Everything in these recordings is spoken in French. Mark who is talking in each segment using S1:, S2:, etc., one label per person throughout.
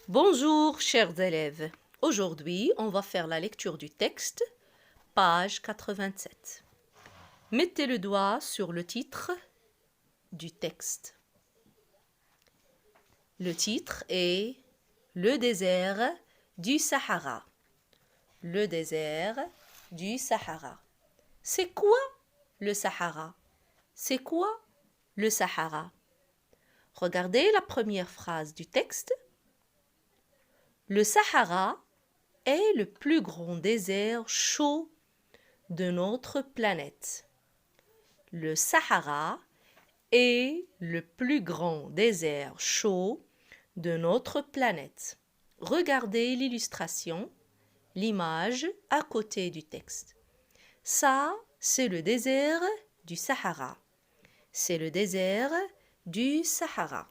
S1: Bonjour, chers élèves. Aujourd'hui, on va faire la lecture du texte, page 87. Mettez le doigt sur le titre du texte. Le titre est Le désert du Sahara. Le désert du Sahara. C'est quoi le Sahara? C'est quoi le Sahara? Regardez la première phrase du texte. Le Sahara est le plus grand désert chaud de notre planète. Le Sahara est le plus grand désert chaud de notre planète. Regardez l'illustration, l'image à côté du texte. Ça, c'est le désert du Sahara. C'est le désert du Sahara.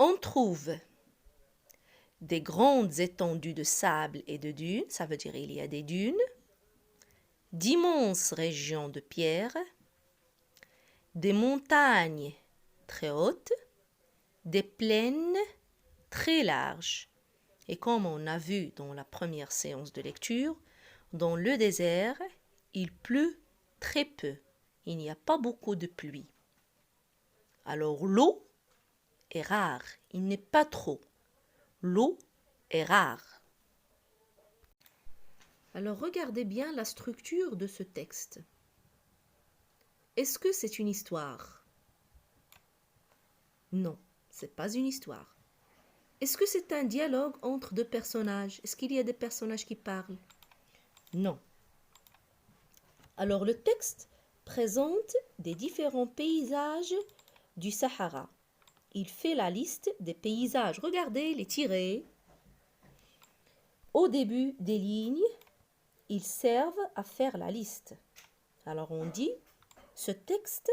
S1: On trouve des grandes étendues de sable et de dunes, ça veut dire il y a des dunes, d'immenses régions de pierres, des montagnes très hautes, des plaines très larges. Et comme on a vu dans la première séance de lecture, dans le désert, il pleut très peu. Il n'y a pas beaucoup de pluie. Alors l'eau est rare. Il n'est pas trop. L'eau est rare. Alors regardez bien la structure de ce texte. Est-ce que c'est une histoire? Non, c'est pas une histoire. Est-ce que c'est un dialogue entre deux personnages? Est-ce qu'il y a des personnages qui parlent? Non. Alors le texte présente des différents paysages du Sahara. Il fait la liste des paysages. Regardez les tirets. Au début des lignes, ils servent à faire la liste. Alors on dit, ce texte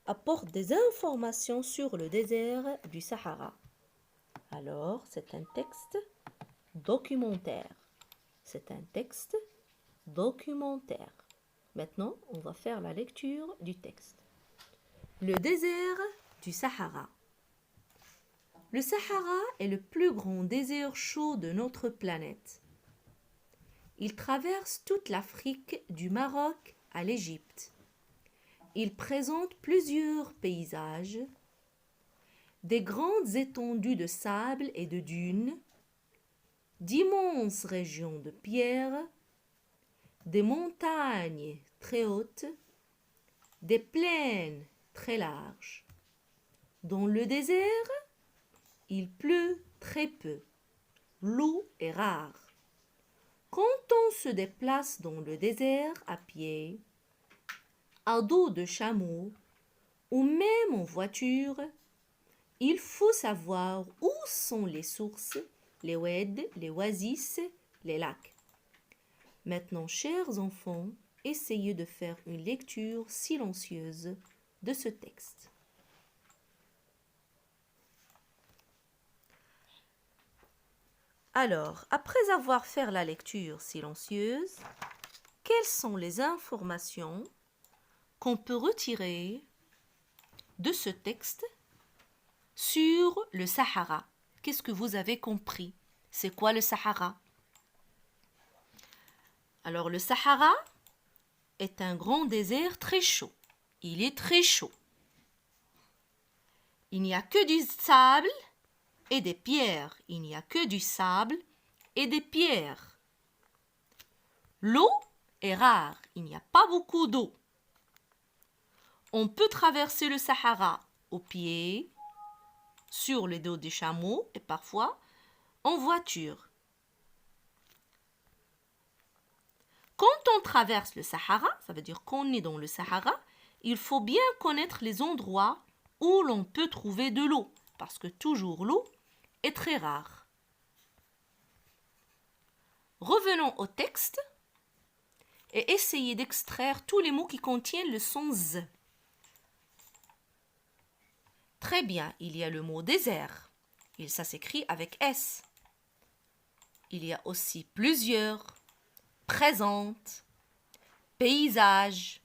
S1: apporte des informations sur le désert du Sahara. Alors, c'est un texte documentaire. C'est un texte documentaire. Maintenant, on va faire la lecture du texte. Le désert du Sahara. Le Sahara est le plus grand désert chaud de notre planète. Il traverse toute l'Afrique du Maroc à l'Égypte. Il présente plusieurs paysages, des grandes étendues de sable et de dunes, d'immenses régions de pierres, des montagnes très hautes, des plaines très larges. Dans le désert, il pleut très peu. L'eau est rare. Quand on se déplace dans le désert à pied, à dos de chameau ou même en voiture, il faut savoir où sont les sources, les oueds, les oasis, les lacs. Maintenant, chers enfants, essayez de faire une lecture silencieuse de ce texte. Alors, après avoir fait la lecture silencieuse, quelles sont les informations qu'on peut retirer de ce texte sur le Sahara? Qu'est-ce que vous avez compris? C'est quoi le Sahara? Alors, le Sahara est un grand désert très chaud. Il est très chaud. Il n'y a que du sable et des pierres. Il n'y a que du sable et des pierres. L'eau est rare. Il n'y a pas beaucoup d'eau. On peut traverser le Sahara au pied, sur le dos des chameaux et parfois en voiture. Quand on traverse le Sahara, ça veut dire qu'on est dans le Sahara, il faut bien connaître les endroits où l'on peut trouver de l'eau, parce que toujours l'eau est très rare. Revenons au texte et essayez d'extraire tous les mots qui contiennent le son Z. Très bien, il y a le mot désert. Ça s'écrit avec S. Il y a aussi plusieurs, présente, paysage.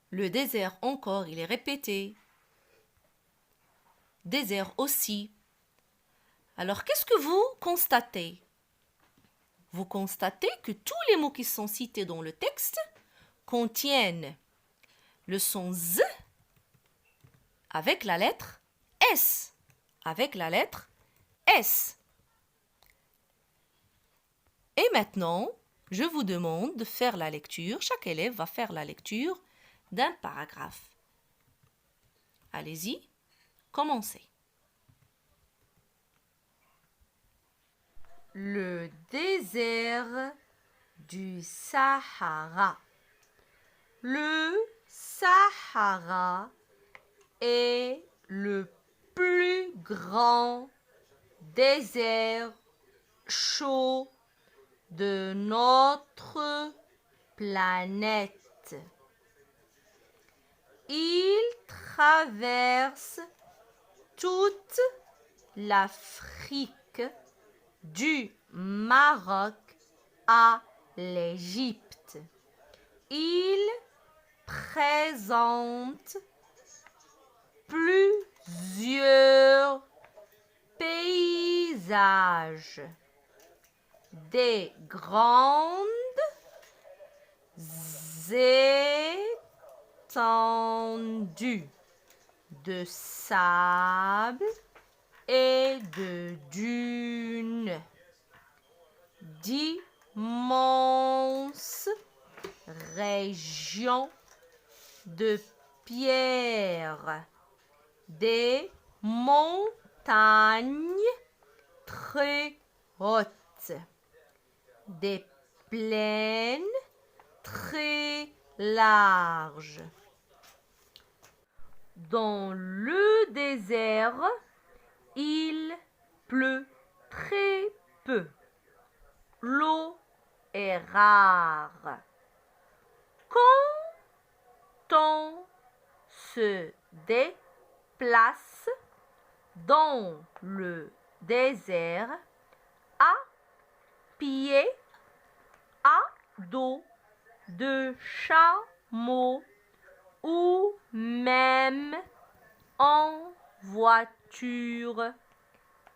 S1: Le désert encore, il est répété. désert aussi. Alors, qu'est-ce que vous constatez? Vous constatez que tous les mots qui sont cités dans le texte contiennent le son Z avec la lettre S. Avec la lettre S. Et maintenant, je vous demande de faire la lecture. Chaque élève va faire la lecture d'un paragraphe. Allez-y, commencez. Le désert du Sahara. Le Sahara est le plus grand désert chaud de notre planète. Il traverse toute l'Afrique du Maroc à l'Égypte. Il présente plusieurs paysages, des grandes étendues de sable et de dunes, d'immenses régions de pierre, des montagnes très hautes, des plaines très larges. Dans le désert, il pleut très peu. L'eau est rare. Quand on se déplace dans le désert, à pied, à dos de chameau ou même en voiture,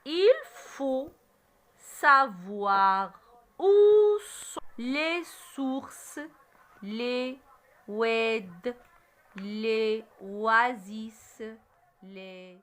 S1: il faut savoir où sont les sources, les oueds, les oasis, les